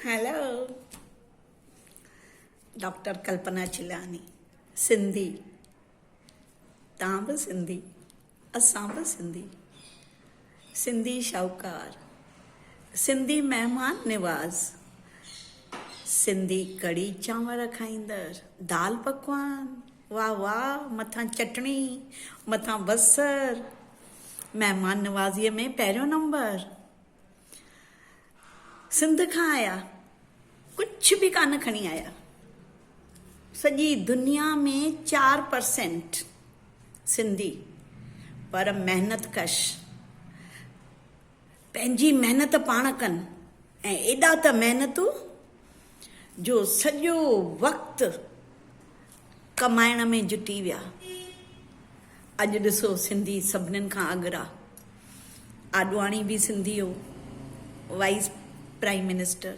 Hello doctor कल्पना चिलानी सिंधी तव्हां बि सिंधी असां बि सिंधी सिंधी शाहूकार सिंधी महिमान निवाज़ सिंधी कढ़ी चांवर खाईंदड़ दाल पकवान वाह वाह मथां चटणी मथां बसर महिमान नवाज़ीअ में पहिरियों नंबर सिंध खां आया कुछ भी कान खणी आया सॼी दुनिया में 4% सिंधी पर महिनत कश पंहिंजी महिनत पाण कनि ऐं एॾा त महिनतूं जो सॼो वक़्तु कमाइण में जुटी विया। अॼु ॾिसो सिंधी सभिनीनि खां अॻिरा आडवाणी बि सिंधी हो वाइस प्राइम मिनिस्टर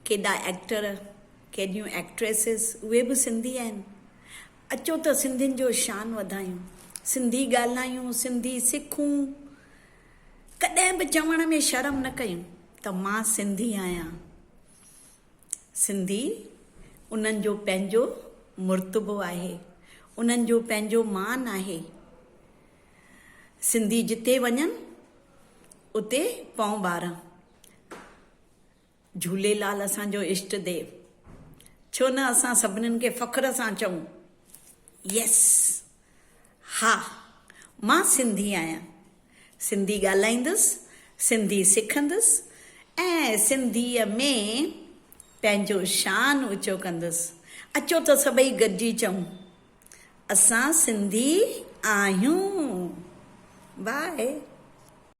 केॾा एक्टर केॾियूं एक्ट्रेसिस उहे बि सिंधी आहिनि। अचो त सिंधियुनि जो शान वधायूं सिंधी ॻाल्हायूं सिंधी सिखूं कॾहिं बि चवण में शर्म न कयूं त मां सिंधी आहियां। सिंधी उन्हनि जो पंहिंजो मुर्तबो आहे उन्हनि जो पंहिंजो मान आहे। सिंधी जिते वञनि उते पऊं ॿार झूलेलाल असांजो इष्ट देव छो न असां सभिनीनि खे फ़ख्र सां चऊं यस हा मां सिंधी आहियां सिंधी ॻाल्हाईंदुसि सिंधी सिखंदुसि ऐं सिंधीअ में पंहिंजो शान ऊचो कंदुसि। अचो त सभई गॾिजी चऊं असां सिंधी आहियूं। बाय।